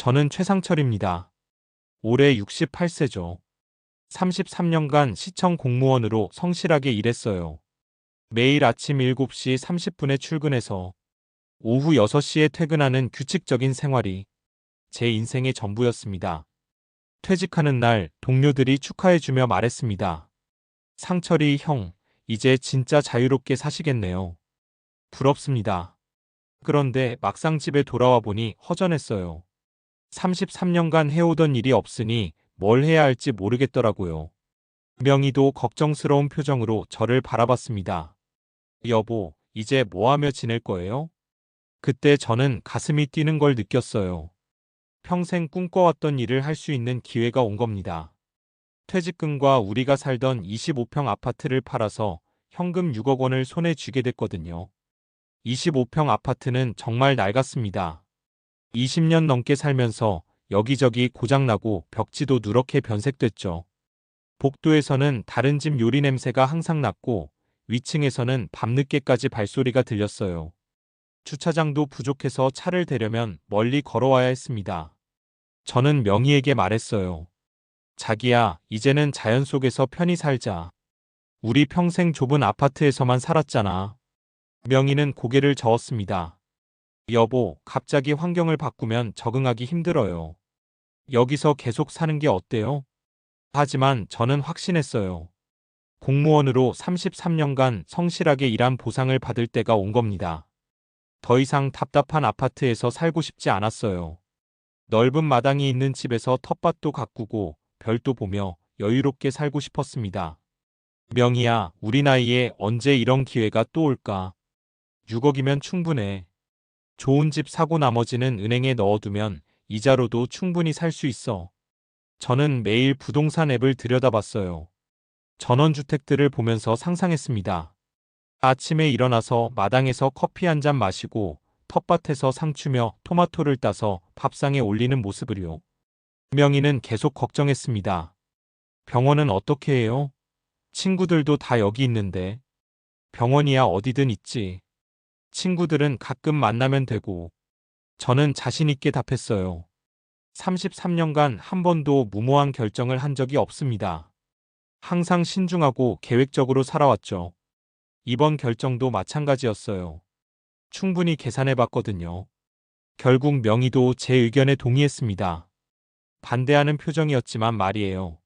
저는 최상철입니다. 올해 68세죠. 33년간 시청 공무원으로 성실하게 일했어요. 매일 아침 7시 30분에 출근해서 오후 6시에 퇴근하는 규칙적인 생활이 제 인생의 전부였습니다. 퇴직하는 날 동료들이 축하해주며 말했습니다. 상철이 형, 이제 진짜 자유롭게 사시겠네요. 부럽습니다. 그런데 막상 집에 돌아와 보니 허전했어요. 33년간 해오던 일이 없으니 뭘 해야 할지 모르겠더라고요. 명희도 걱정스러운 표정으로 저를 바라봤습니다. 여보, 이제 뭐 하며 지낼 거예요? 그때 저는 가슴이 뛰는 걸 느꼈어요. 평생 꿈꿔왔던 일을 할 수 있는 기회가 온 겁니다. 퇴직금과 우리가 살던 25평 아파트를 팔아서 현금 6억 원을 손에 쥐게 됐거든요. 25평 아파트는 정말 낡았습니다. 20년 넘게 살면서 여기저기 고장나고 벽지도 누렇게 변색됐죠. 복도에서는 다른 집 요리 냄새가 항상 났고 위층에서는 밤늦게까지 발소리가 들렸어요. 주차장도 부족해서 차를 대려면 멀리 걸어와야 했습니다. 저는 명희에게 말했어요. 자기야, 이제는 자연 속에서 편히 살자. 우리 평생 좁은 아파트에서만 살았잖아. 명희는 고개를 저었습니다. 여보, 갑자기 환경을 바꾸면 적응하기 힘들어요. 여기서 계속 사는 게 어때요? 하지만 저는 확신했어요. 공무원으로 33년간 성실하게 일한 보상을 받을 때가 온 겁니다. 더 이상 답답한 아파트에서 살고 싶지 않았어요. 넓은 마당이 있는 집에서 텃밭도 가꾸고 별도 보며 여유롭게 살고 싶었습니다. 명희야, 우리 나이에 언제 이런 기회가 또 올까? 6억이면 충분해. 좋은 집 사고 나머지는 은행에 넣어두면 이자로도 충분히 살 수 있어. 저는 매일 부동산 앱을 들여다봤어요. 전원주택들을 보면서 상상했습니다. 아침에 일어나서 마당에서 커피 한 잔 마시고 텃밭에서 상추며 토마토를 따서 밥상에 올리는 모습을요. 명희는 계속 걱정했습니다. 병원은 어떻게 해요? 친구들도 다 여기 있는데. 병원이야 어디든 있지. 친구들은 가끔 만나면 되고. 저는 자신 있게 답했어요. 33년간 한 번도 무모한 결정을 한 적이 없습니다. 항상 신중하고 계획적으로 살아왔죠. 이번 결정도 마찬가지였어요. 충분히 계산해 봤거든요. 결국 명희도 제 의견에 동의했습니다. 반대하는 표정이었지만 말이에요.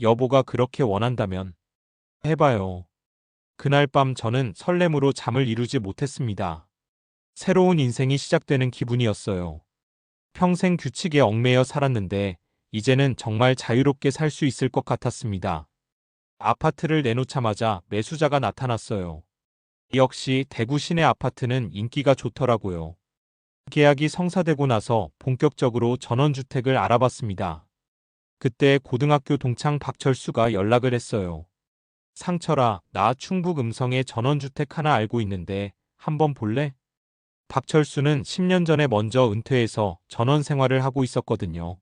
여보가 그렇게 원한다면 해봐요. 그날 밤 저는 설렘으로 잠을 이루지 못했습니다. 새로운 인생이 시작되는 기분이었어요. 평생 규칙에 얽매여 살았는데 이제는 정말 자유롭게 살 수 있을 것 같았습니다. 아파트를 내놓자마자 매수자가 나타났어요. 역시 대구 시내 아파트는 인기가 좋더라고요. 계약이 성사되고 나서 본격적으로 전원주택을 알아봤습니다. 그때 고등학교 동창 박철수가 연락을 했어요. 상철아, 나 충북 음성에 전원주택 하나 알고 있는데 한번 볼래? 박철수는 10년 전에 먼저 은퇴해서 전원 생활을 하고 있었거든요.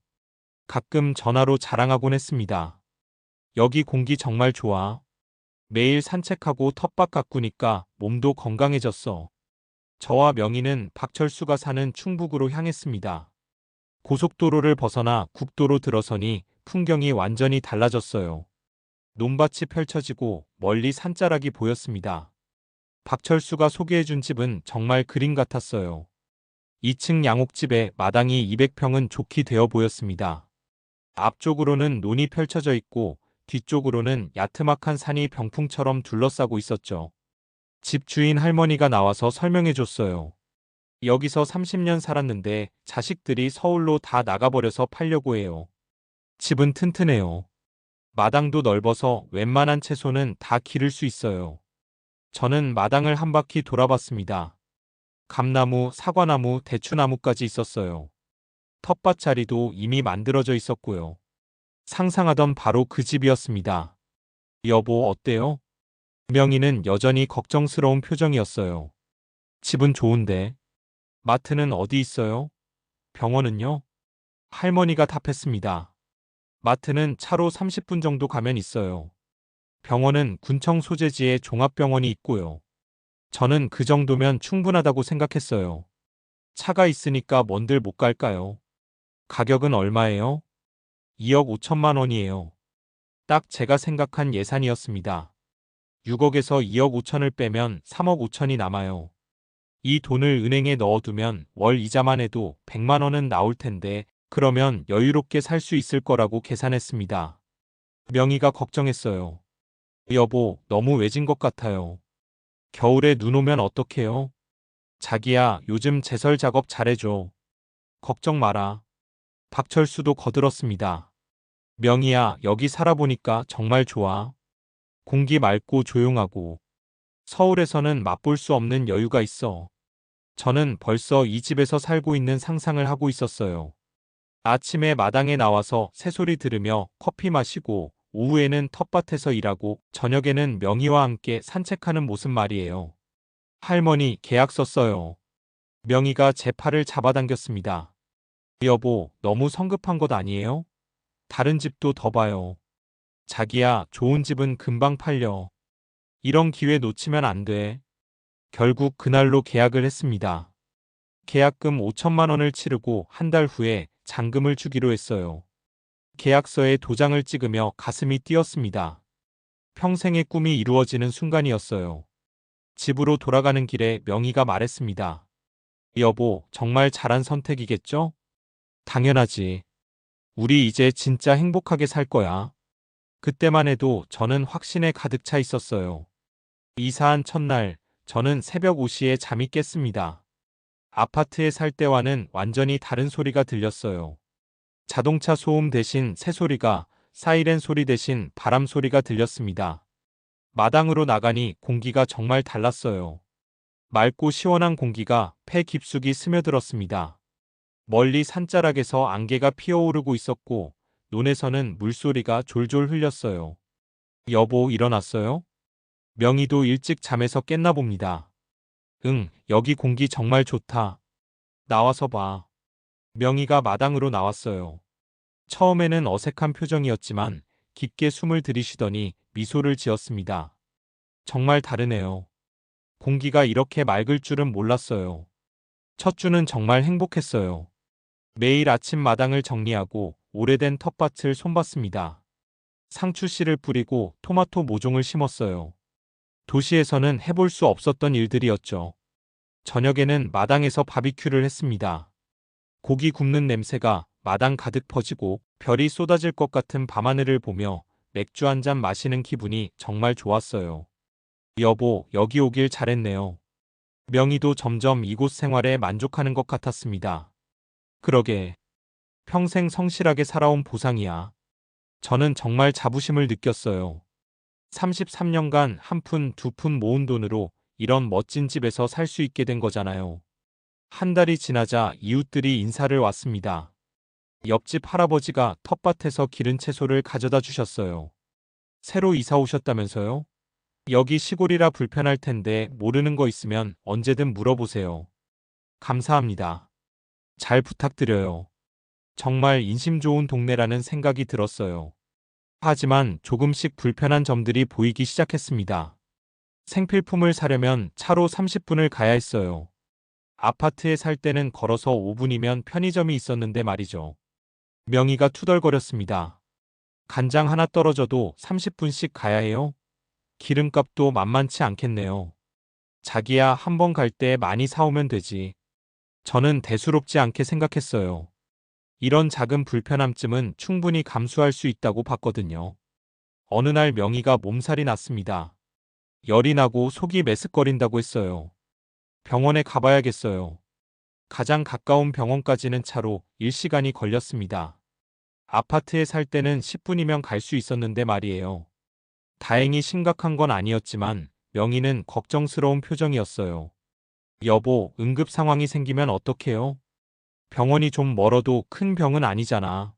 가끔 전화로 자랑하곤 했습니다. 여기 공기 정말 좋아. 매일 산책하고 텃밭 가꾸니까 몸도 건강해졌어. 저와 명희는 박철수가 사는 충북으로 향했습니다. 고속도로를 벗어나 국도로 들어서니 풍경이 완전히 달라졌어요. 논밭이 펼쳐지고 멀리 산자락이 보였습니다. 박철수가 소개해준 집은 정말 그림 같았어요. 2층 양옥집에 마당이 200평은 좋게 되어 보였습니다. 앞쪽으로는 논이 펼쳐져 있고 뒤쪽으로는 야트막한 산이 병풍처럼 둘러싸고 있었죠. 집 주인 할머니가 나와서 설명해줬어요. 여기서 30년 살았는데 자식들이 서울로 다 나가버려서 팔려고 해요. 집은 튼튼해요. 마당도 넓어서 웬만한 채소는 다 기를 수 있어요. 저는 마당을 한 바퀴 돌아봤습니다. 감나무, 사과나무, 대추나무까지 있었어요. 텃밭 자리도 이미 만들어져 있었고요. 상상하던 바로 그 집이었습니다. 여보, 어때요? 명희는 여전히 걱정스러운 표정이었어요. 집은 좋은데. 마트는 어디 있어요? 병원은요? 할머니가 답했습니다. 마트는 차로 30분 정도 가면 있어요. 병원은 군청 소재지에 종합병원이 있고요. 저는 그 정도면 충분하다고 생각했어요. 차가 있으니까 먼들 못 갈까요? 가격은 얼마예요? 2억 5천만 원이에요. 딱 제가 생각한 예산이었습니다. 6억에서 2억 5천을 빼면 3억 5천이 남아요. 이 돈을 은행에 넣어두면 월 이자만 해도 100만 원은 나올 텐데 그러면 여유롭게 살 수 있을 거라고 계산했습니다. 명희가 걱정했어요. 여보, 너무 외진 것 같아요. 겨울에 눈 오면 어떡해요? 자기야, 요즘 제설 작업 잘해줘. 걱정 마라. 박철수도 거들었습니다. 명희야, 여기 살아보니까 정말 좋아. 공기 맑고 조용하고 서울에서는 맛볼 수 없는 여유가 있어. 저는 벌써 이 집에서 살고 있는 상상을 하고 있었어요. 아침에 마당에 나와서 새소리 들으며 커피 마시고 오후에는 텃밭에서 일하고 저녁에는 명희와 함께 산책하는 모습 말이에요. 할머니, 계약 썼어요. 명희가 제 팔을 잡아당겼습니다. 여보, 너무 성급한 것 아니에요? 다른 집도 더 봐요. 자기야, 좋은 집은 금방 팔려. 이런 기회 놓치면 안 돼. 결국 그날로 계약을 했습니다. 계약금 5천만 원을 치르고 한 달 후에 잔금을 주기로 했어요. 계약서에 도장을 찍으며 가슴이 뛰었습니다. 평생의 꿈이 이루어지는 순간이었어요. 집으로 돌아가는 길에 명희가 말했습니다. 여보, 정말 잘한 선택이겠죠? 당연하지. 우리 이제 진짜 행복하게 살 거야. 그때만 해도 저는 확신에 가득 차 있었어요. 이사한 첫날, 저는 새벽 5시에 잠이 깼습니다. 아파트에 살 때와는 완전히 다른 소리가 들렸어요. 자동차 소음 대신 새소리가, 사이렌 소리 대신 바람 소리가 들렸습니다. 마당으로 나가니 공기가 정말 달랐어요. 맑고 시원한 공기가 폐 깊숙이 스며들었습니다. 멀리 산자락에서 안개가 피어오르고 있었고 논에서는 물소리가 졸졸 흘렸어요. 여보, 일어났어요? 명희도 일찍 잠에서 깼나 봅니다. 응, 여기 공기 정말 좋다. 나와서 봐. 명희가 마당으로 나왔어요. 처음에는 어색한 표정이었지만 깊게 숨을 들이쉬더니 미소를 지었습니다. 정말 다르네요. 공기가 이렇게 맑을 줄은 몰랐어요. 첫 주는 정말 행복했어요. 매일 아침 마당을 정리하고 오래된 텃밭을 손봤습니다. 상추 씨를 뿌리고 토마토 모종을 심었어요. 도시에서는 해볼 수 없었던 일들이었죠. 저녁에는 마당에서 바비큐를 했습니다. 고기 굽는 냄새가 마당 가득 퍼지고 별이 쏟아질 것 같은 밤하늘을 보며 맥주 한 잔 마시는 기분이 정말 좋았어요. 여보, 여기 오길 잘했네요. 명희도 점점 이곳 생활에 만족하는 것 같았습니다. 그러게, 평생 성실하게 살아온 보상이야. 저는 정말 자부심을 느꼈어요. 33년간 한 푼, 두 푼 모은 돈으로 이런 멋진 집에서 살 수 있게 된 거잖아요. 한 달이 지나자 이웃들이 인사를 왔습니다. 옆집 할아버지가 텃밭에서 기른 채소를 가져다 주셨어요. 새로 이사 오셨다면서요? 여기 시골이라 불편할 텐데 모르는 거 있으면 언제든 물어보세요. 감사합니다. 잘 부탁드려요. 정말 인심 좋은 동네라는 생각이 들었어요. 하지만 조금씩 불편한 점들이 보이기 시작했습니다. 생필품을 사려면 차로 30분을 가야 했어요. 아파트에 살 때는 걸어서 5분이면 편의점이 있었는데 말이죠. 명희가 투덜거렸습니다. 간장 하나 떨어져도 30분씩 가야 해요? 기름값도 만만치 않겠네요. 자기야, 한 번 갈 때 많이 사오면 되지. 저는 대수롭지 않게 생각했어요. 이런 작은 불편함쯤은 충분히 감수할 수 있다고 봤거든요. 어느 날 명희가 몸살이 났습니다. 열이 나고 속이 메스꺼린다고 했어요. 병원에 가봐야겠어요. 가장 가까운 병원까지는 차로 1시간이 걸렸습니다. 아파트에 살 때는 10분이면 갈 수 있었는데 말이에요. 다행히 심각한 건 아니었지만 명희는 걱정스러운 표정이었어요. 여보, 응급 상황이 생기면 어떡해요? 병원이 좀 멀어도 큰 병은 아니잖아.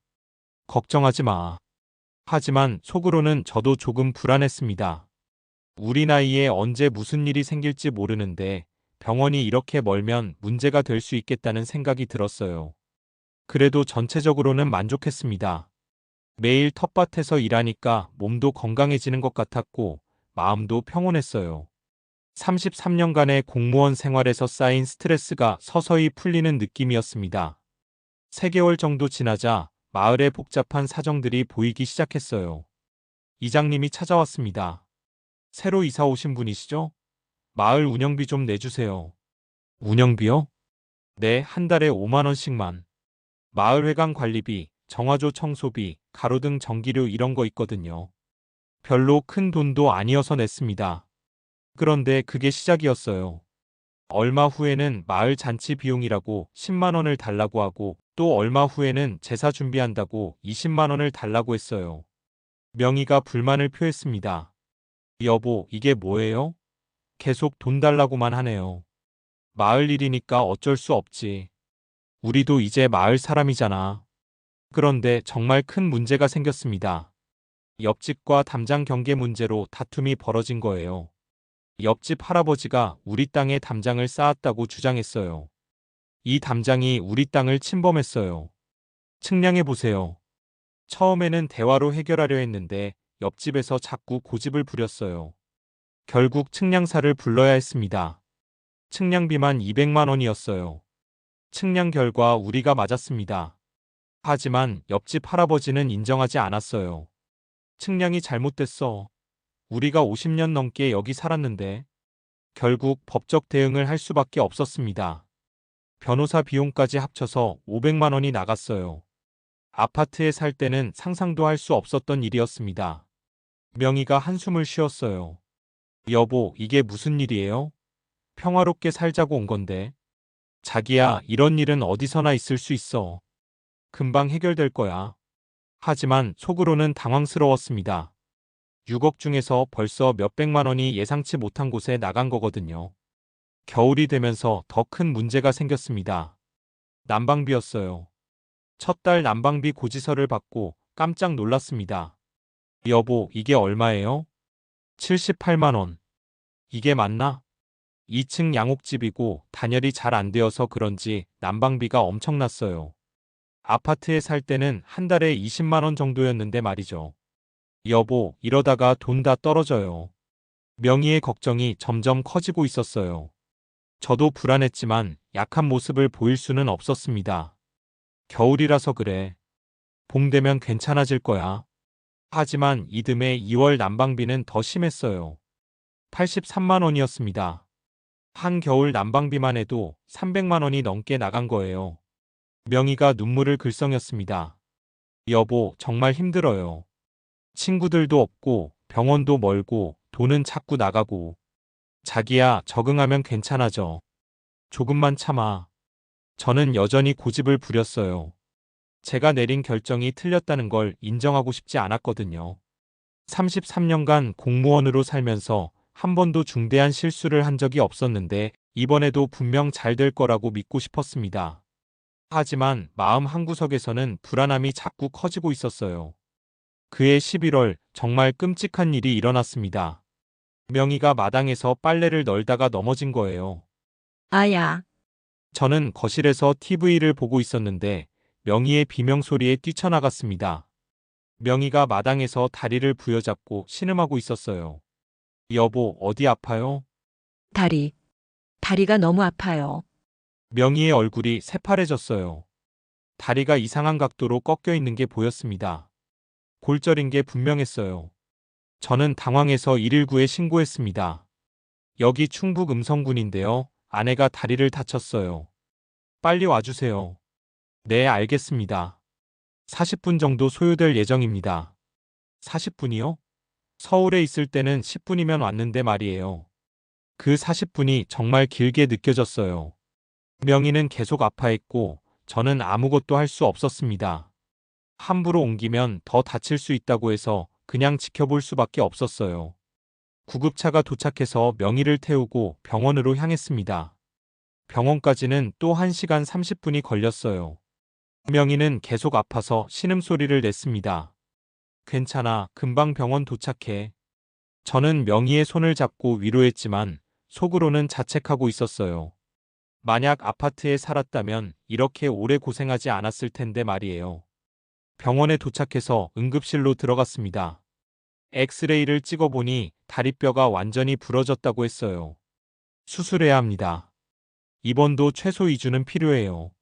걱정하지 마. 하지만 속으로는 저도 조금 불안했습니다. 우리 나이에 언제 무슨 일이 생길지 모르는데 병원이 이렇게 멀면 문제가 될 수 있겠다는 생각이 들었어요. 그래도 전체적으로는 만족했습니다. 매일 텃밭에서 일하니까 몸도 건강해지는 것 같았고 마음도 평온했어요. 33년간의 공무원 생활에서 쌓인 스트레스가 서서히 풀리는 느낌이었습니다. 3개월 정도 지나자 마을에 복잡한 사정들이 보이기 시작했어요. 이장님이 찾아왔습니다. 새로 이사 오신 분이시죠? 마을 운영비 좀 내주세요. 운영비요? 네, 한 달에 5만 원씩만. 마을회관 관리비, 정화조 청소비, 가로등 전기료 이런 거 있거든요. 별로 큰 돈도 아니어서 냈습니다. 그런데 그게 시작이었어요. 얼마 후에는 마을 잔치 비용이라고 10만 원을 달라고 하고 또 얼마 후에는 제사 준비한다고 20만 원을 달라고 했어요. 명희가 불만을 표했습니다. 여보, 이게 뭐예요? 계속 돈 달라고만 하네요. 마을 일이니까 어쩔 수 없지. 우리도 이제 마을 사람이잖아. 그런데 정말 큰 문제가 생겼습니다. 옆집과 담장 경계 문제로 다툼이 벌어진 거예요. 옆집 할아버지가 우리 땅에 담장을 쌓았다고 주장했어요. 이 담장이 우리 땅을 침범했어요. 측량해 보세요. 처음에는 대화로 해결하려 했는데 옆집에서 자꾸 고집을 부렸어요. 결국 측량사를 불러야 했습니다. 측량비만 200만 원이었어요. 측량 결과 우리가 맞았습니다. 하지만 옆집 할아버지는 인정하지 않았어요. 측량이 잘못됐어. 우리가 50년 넘게 여기 살았는데. 결국 법적 대응을 할 수밖에 없었습니다. 변호사 비용까지 합쳐서 500만 원이 나갔어요. 아파트에 살 때는 상상도 할 수 없었던 일이었습니다. 명희가 한숨을 쉬었어요. 여보, 이게 무슨 일이에요? 평화롭게 살자고 온 건데. 자기야, 이런 일은 어디서나 있을 수 있어. 금방 해결될 거야. 하지만 속으로는 당황스러웠습니다. 6억 중에서 벌써 몇백만 원이 예상치 못한 곳에 나간 거거든요. 겨울이 되면서 더 큰 문제가 생겼습니다. 난방비였어요. 첫 달 난방비 고지서를 받고 깜짝 놀랐습니다. 여보, 이게 얼마예요? 78만 원. 이게 맞나? 2층 양옥집이고 단열이 잘 안 되어서 그런지 난방비가 엄청났어요. 아파트에 살 때는 한 달에 20만 원 정도였는데 말이죠. 여보, 이러다가 돈 다 떨어져요. 명희의 걱정이 점점 커지고 있었어요. 저도 불안했지만 약한 모습을 보일 수는 없었습니다. 겨울이라서 그래. 봄 되면 괜찮아질 거야. 하지만 이듬해 2월 난방비는 더 심했어요. 83만 원이었습니다. 한겨울 난방비만 해도 300만 원이 넘게 나간 거예요. 명희가 눈물을 글썽였습니다. 여보, 정말 힘들어요. 친구들도 없고 병원도 멀고 돈은 자꾸 나가고. 자기야, 적응하면 괜찮아져. 조금만 참아. 저는 여전히 고집을 부렸어요. 제가 내린 결정이 틀렸다는 걸 인정하고 싶지 않았거든요. 33년간 공무원으로 살면서 한 번도 중대한 실수를 한 적이 없었는데 이번에도 분명 잘 될 거라고 믿고 싶었습니다. 하지만 마음 한구석에서는 불안함이 자꾸 커지고 있었어요. 그해 11월 정말 끔찍한 일이 일어났습니다. 명희가 마당에서 빨래를 널다가 넘어진 거예요. 아야, 저는 거실에서 TV를 보고 있었는데 명희의 비명소리에 뛰쳐나갔습니다. 명희가 마당에서 다리를 부여잡고 신음하고 있었어요. 여보, 어디 아파요? 다리가 너무 아파요. 명희의 얼굴이 새파래졌어요. 다리가 이상한 각도로 꺾여 있는 게 보였습니다. 골절인 게 분명했어요. 저는 당황해서 119에 신고했습니다. 여기 충북 음성군인데요. 아내가 다리를 다쳤어요. 빨리 와주세요. 네, 알겠습니다. 40분 정도 소요될 예정입니다. 40분이요? 서울에 있을 때는 10분이면 왔는데 말이에요. 그 40분이 정말 길게 느껴졌어요. 명희는 계속 아파했고 저는 아무것도 할 수 없었습니다. 함부로 옮기면 더 다칠 수 있다고 해서 그냥 지켜볼 수밖에 없었어요. 구급차가 도착해서 명희를 태우고 병원으로 향했습니다. 병원까지는 또 1시간 30분이 걸렸어요. 명희는 계속 아파서 신음소리를 냈습니다. 괜찮아, 금방 병원 도착해. 저는 명희의 손을 잡고 위로했지만 속으로는 자책하고 있었어요. 만약 아파트에 살았다면 이렇게 오래 고생하지 않았을 텐데 말이에요. 병원에 도착해서 응급실로 들어갔습니다. 엑스레이를 찍어보니 다리뼈가 완전히 부러졌다고 했어요. 수술해야 합니다. 입원도 최소 2주는 필요해요.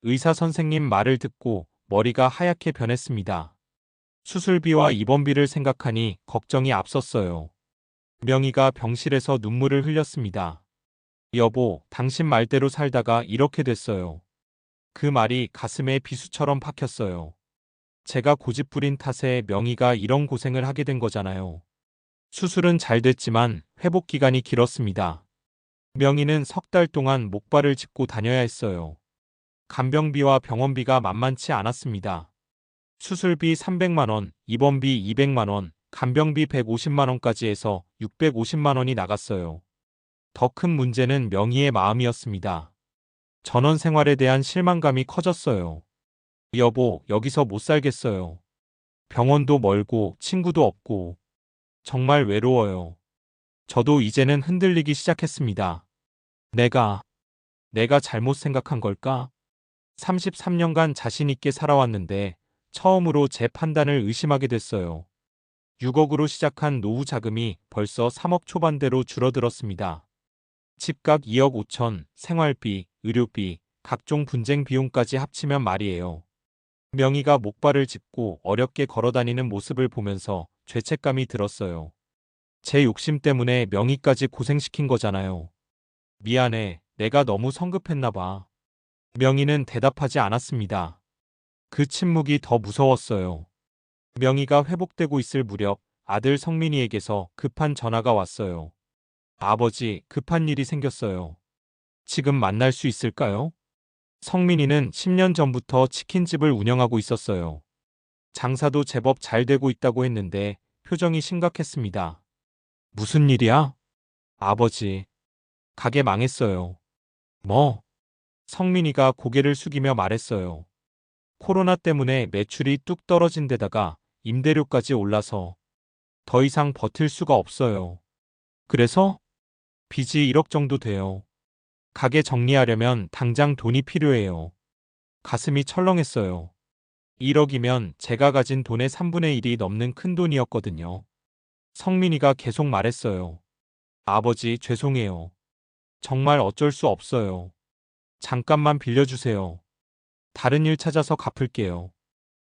의사 선생님 말을 듣고 머리가 하얗게 변했습니다. 수술비와 입원비를 생각하니 걱정이 앞섰어요. 명희가 병실에서 눈물을 흘렸습니다. 여보, 당신 말대로 살다가 이렇게 됐어요. 그 말이 가슴에 비수처럼 박혔어요. 제가 고집부린 탓에 명희가 이런 고생을 하게 된 거잖아요. 수술은 잘 됐지만 회복 기간이 길었습니다. 명희는 석 달 동안 목발을 짚고 다녀야 했어요. 간병비와 병원비가 만만치 않았습니다. 수술비 300만 원, 입원비 200만 원, 간병비 150만 원까지 해서 650만 원이 나갔어요. 더 큰 문제는 명희의 마음이었습니다. 전원 생활에 대한 실망감이 커졌어요. 여보, 여기서 못 살겠어요. 병원도 멀고 친구도 없고 정말 외로워요. 저도 이제는 흔들리기 시작했습니다. 내가 잘못 생각한 걸까? 33년간 자신 있게 살아왔는데 처음으로 제 판단을 의심하게 됐어요. 6억으로 시작한 노후 자금이 벌써 3억 초반대로 줄어들었습니다. 집값 2억 5천, 생활비, 의료비, 각종 분쟁 비용까지 합치면 말이에요. 명희가 목발을 짚고 어렵게 걸어다니는 모습을 보면서 죄책감이 들었어요. 제 욕심 때문에 명희까지 고생시킨 거잖아요. 미안해, 내가 너무 성급했나 봐. 명희는 대답하지 않았습니다. 그 침묵이 더 무서웠어요. 명희가 회복되고 있을 무렵 아들 성민이에게서 급한 전화가 왔어요. 아버지, 급한 일이 생겼어요. 지금 만날 수 있을까요? 성민이는 10년 전부터 치킨집을 운영하고 있었어요. 장사도 제법 잘 되고 있다고 했는데 표정이 심각했습니다. 무슨 일이야? 아버지, 가게 망했어요. 뭐? 성민이가 고개를 숙이며 말했어요. 코로나 때문에 매출이 뚝 떨어진 데다가 임대료까지 올라서 더 이상 버틸 수가 없어요. 그래서 빚이 1억 정도 돼요. 가게 정리하려면 당장 돈이 필요해요. 가슴이 철렁했어요. 1억이면 제가 가진 돈의 3분의 1이 넘는 큰 돈이었거든요. 성민이가 계속 말했어요. 아버지, 죄송해요. 정말 어쩔 수 없어요. 잠깐만 빌려주세요. 다른 일 찾아서 갚을게요.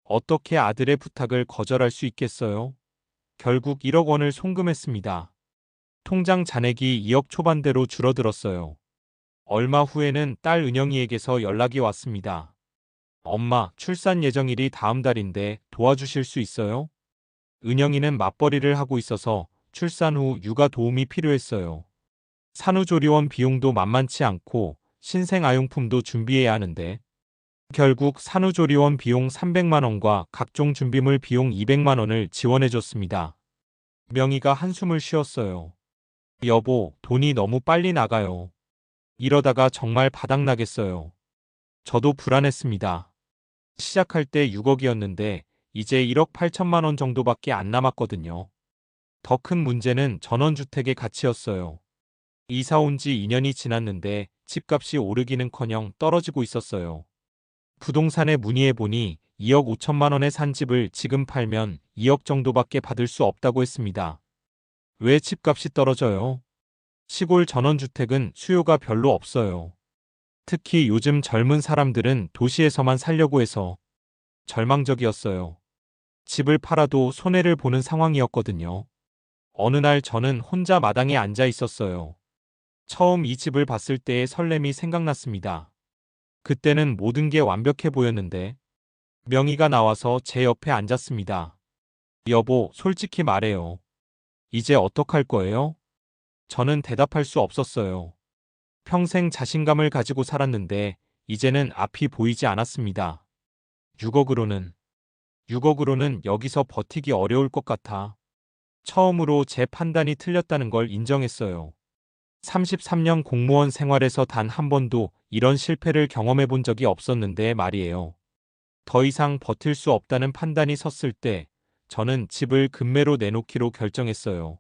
어떻게 아들의 부탁을 거절할 수 있겠어요? 결국 1억 원을 송금했습니다. 통장 잔액이 2억 초반대로 줄어들었어요. 얼마 후에는 딸 은영이에게서 연락이 왔습니다. 엄마, 출산 예정일이 다음 달인데 도와주실 수 있어요? 은영이는 맞벌이를 하고 있어서 출산 후 육아 도움이 필요했어요. 산후조리원 비용도 만만치 않고 신생아용품도 준비해야 하는데 결국 산후조리원 비용 300만 원과 각종 준비물 비용 200만 원을 지원해줬습니다. 명희가 한숨을 쉬었어요. 여보, 돈이 너무 빨리 나가요. 이러다가 정말 바닥나겠어요. 저도 불안했습니다. 시작할 때 6억이었는데 이제 1억 8천만 원 정도밖에 안 남았거든요. 더 큰 문제는 전원주택의 가치였어요. 이사 온 지 2년이 지났는데 집값이 오르기는커녕 떨어지고 있었어요. 부동산에 문의해보니 2억 5천만 원에 산 집을 지금 팔면 2억 정도밖에 받을 수 없다고 했습니다. 왜 집값이 떨어져요? 시골 전원주택은 수요가 별로 없어요. 특히 요즘 젊은 사람들은 도시에서만 살려고 해서 절망적이었어요. 집을 팔아도 손해를 보는 상황이었거든요. 어느 날 저는 혼자 마당에 앉아 있었어요. 처음 이 집을 봤을 때의 설렘이 생각났습니다. 그때는 모든 게 완벽해 보였는데 명희가 나와서 제 옆에 앉았습니다. 여보, 솔직히 말해요. 이제 어떡할 거예요? 저는 대답할 수 없었어요. 평생 자신감을 가지고 살았는데 이제는 앞이 보이지 않았습니다. 6억으로는 여기서 버티기 어려울 것 같아. 처음으로 제 판단이 틀렸다는 걸 인정했어요. 33년 공무원 생활에서 단 한 번도 이런 실패를 경험해 본 적이 없었는데 말이에요. 더 이상 버틸 수 없다는 판단이 섰을 때 저는 집을 급매로 내놓기로 결정했어요.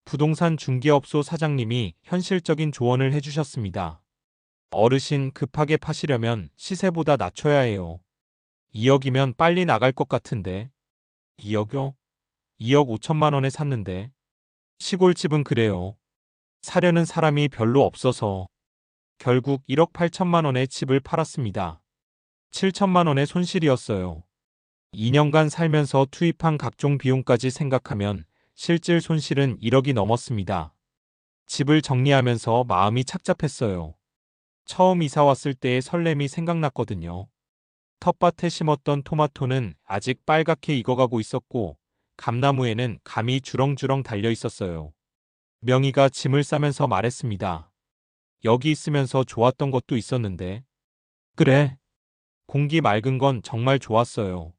부동산 중개업소 사장님이 현실적인 조언을 해주셨습니다. 어르신, 급하게 파시려면 시세보다 낮춰야 해요. 2억이면 빨리 나갈 것 같은데. 2억요? 2억 5천만 원에 샀는데. 시골집은 그래요. 사려는 사람이 별로 없어서 결국 1억 8천만 원에 집을 팔았습니다. 7천만 원의 손실이었어요. 2년간 살면서 투입한 각종 비용까지 생각하면 실질 손실은 1억이 넘었습니다. 집을 정리하면서 마음이 착잡했어요. 처음 이사 왔을 때의 설렘이 생각났거든요. 텃밭에 심었던 토마토는 아직 빨갛게 익어가고 있었고, 감나무에는 감이 주렁주렁 달려 있었어요. 명희가 짐을 싸면서 말했습니다. 여기 있으면서 좋았던 것도 있었는데. 그래. 공기 맑은 건 정말 좋았어요.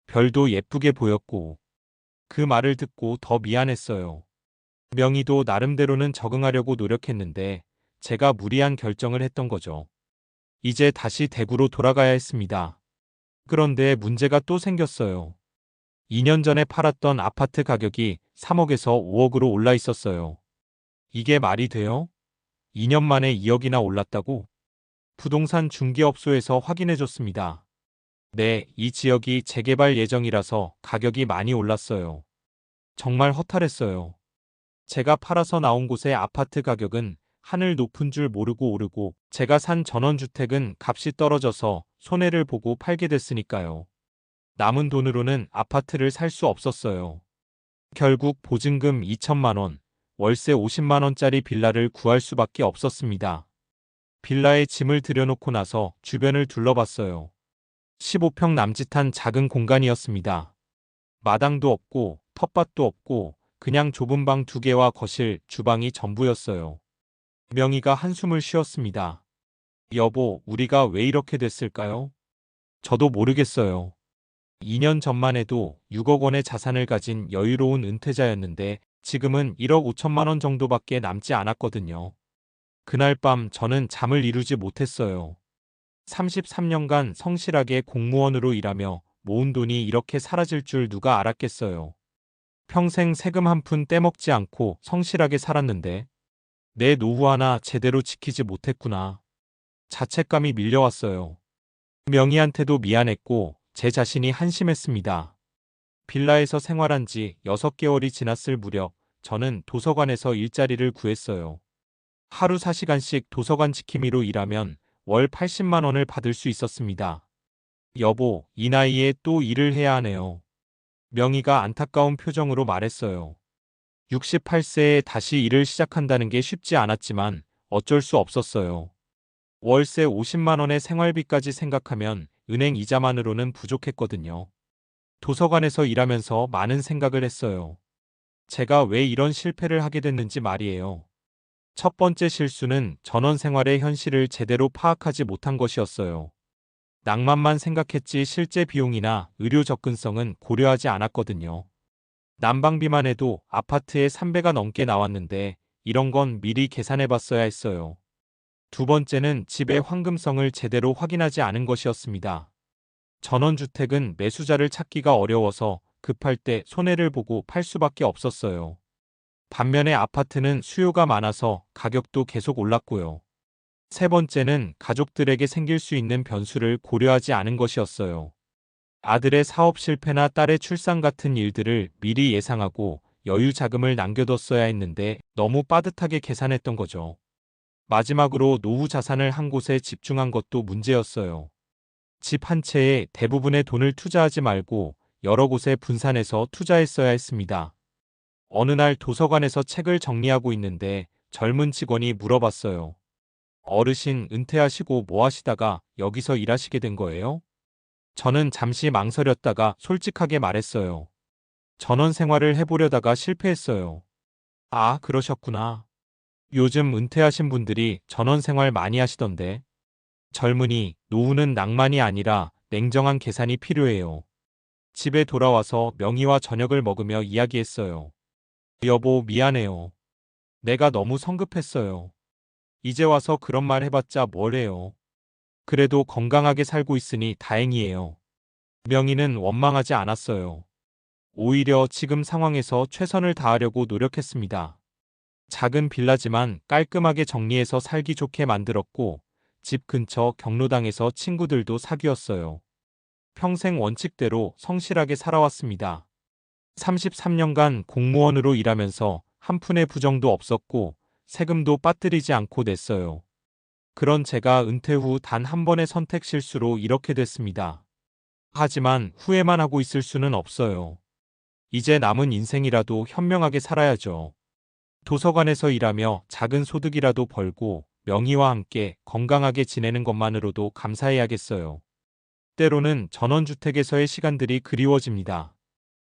별도 예쁘게 보였고. 그 말을 듣고 더 미안했어요. 명희도 나름대로는 적응하려고 노력했는데 제가 무리한 결정을 했던 거죠. 이제 다시 대구로 돌아가야 했습니다. 그런데 문제가 또 생겼어요. 2년 전에 팔았던 아파트 가격이 3억에서 5억으로 올라 있었어요. 이게 말이 돼요? 2년 만에 2억이나 올랐다고? 부동산 중개업소에서 확인해 줬습니다. 네, 이 지역이 재개발 예정이라서 가격이 많이 올랐어요. 정말 허탈했어요. 제가 팔아서 나온 곳의 아파트 가격은 하늘 높은 줄 모르고 오르고 제가 산 전원주택은 값이 떨어져서 손해를 보고 팔게 됐으니까요. 남은 돈으로는 아파트를 살 수 없었어요. 결국 보증금 2천만 원, 월세 50만 원짜리 빌라를 구할 수밖에 없었습니다. 빌라에 짐을 들여놓고 나서 주변을 둘러봤어요. 15평 남짓한 작은 공간이었습니다. 마당도 없고 텃밭도 없고 그냥 좁은 방 2개와 거실, 주방이 전부였어요. 명희가 한숨을 쉬었습니다. 여보, 우리가 왜 이렇게 됐을까요? 저도 모르겠어요. 2년 전만 해도 6억 원의 자산을 가진 여유로운 은퇴자였는데 지금은 1억 5천만 원 정도밖에 남지 않았거든요. 그날 밤 저는 잠을 이루지 못했어요. 33년간 성실하게 공무원으로 일하며 모은 돈이 이렇게 사라질 줄 누가 알았겠어요. 평생 세금 한 푼 떼먹지 않고 성실하게 살았는데 내 노후 하나 제대로 지키지 못했구나. 자책감이 밀려왔어요. 명희한테도 미안했고 제 자신이 한심했습니다. 빌라에서 생활한 지 6개월이 지났을 무렵 저는 도서관에서 일자리를 구했어요. 하루 4시간씩 도서관 지킴이로 일하면 월 80만 원을 받을 수 있었습니다. 여보, 이 나이에 또 일을 해야 하네요. 명희가 안타까운 표정으로 말했어요. 68세에 다시 일을 시작한다는 게 쉽지 않았지만 어쩔 수 없었어요. 월세 50만 원의 생활비까지 생각하면 은행 이자만으로는 부족했거든요. 도서관에서 일하면서 많은 생각을 했어요. 제가 왜 이런 실패를 하게 됐는지 말이에요. 첫 번째 실수는 전원 생활의 현실을 제대로 파악하지 못한 것이었어요. 낭만만 생각했지 실제 비용이나 의료 접근성은 고려하지 않았거든요. 난방비만 해도 아파트에 3배가 넘게 나왔는데 이런 건 미리 계산해 봤어야 했어요. 두 번째는 집의 황금성을 제대로 확인하지 않은 것이었습니다. 전원주택은 매수자를 찾기가 어려워서 급할 때 손해를 보고 팔 수밖에 없었어요. 반면에 아파트는 수요가 많아서 가격도 계속 올랐고요. 세 번째는 가족들에게 생길 수 있는 변수를 고려하지 않은 것이었어요. 아들의 사업 실패나 딸의 출산 같은 일들을 미리 예상하고 여유 자금을 남겨뒀어야 했는데 너무 빠듯하게 계산했던 거죠. 마지막으로 노후 자산을 한 곳에 집중한 것도 문제였어요. 집 한 채에 대부분의 돈을 투자하지 말고 여러 곳에 분산해서 투자했어야 했습니다. 어느 날 도서관에서 책을 정리하고 있는데 젊은 직원이 물어봤어요. 어르신 은퇴하시고 뭐 하시다가 여기서 일하시게 된 거예요? 저는 잠시 망설였다가 솔직하게 말했어요. 전원 생활을 해보려다가 실패했어요. 아, 그러셨구나. 요즘 은퇴하신 분들이 전원 생활 많이 하시던데. 젊은이, 노후는 낭만이 아니라 냉정한 계산이 필요해요. 집에 돌아와서 명희와 저녁을 먹으며 이야기했어요. 여보, 미안해요. 내가 너무 성급했어요. 이제 와서 그런 말 해봤자 뭘 해요. 그래도 건강하게 살고 있으니 다행이에요. 명희는 원망하지 않았어요. 오히려 지금 상황에서 최선을 다하려고 노력했습니다. 작은 빌라지만 깔끔하게 정리해서 살기 좋게 만들었고 집 근처 경로당에서 친구들도 사귀었어요. 평생 원칙대로 성실하게 살아왔습니다. 33년간 공무원으로 일하면서 한 푼의 부정도 없었고 세금도 빠뜨리지 않고 냈어요. 그런 제가 은퇴 후 단 한 번의 선택 실수로 이렇게 됐습니다. 하지만 후회만 하고 있을 수는 없어요. 이제 남은 인생이라도 현명하게 살아야죠. 도서관에서 일하며 작은 소득이라도 벌고 명의와 함께 건강하게 지내는 것만으로도 감사해야겠어요. 때로는 전원주택에서의 시간들이 그리워집니다.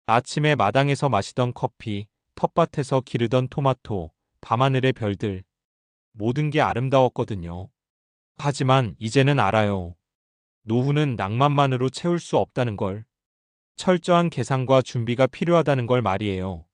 아침에 마당에서 마시던 커피, 텃밭에서 기르던 토마토, 밤하늘의 별들, 모든 게 아름다웠거든요. 하지만 이제는 알아요. 노후는 낭만만으로 채울 수 없다는 걸. 철저한 계산과 준비가 필요하다는 걸 말이에요.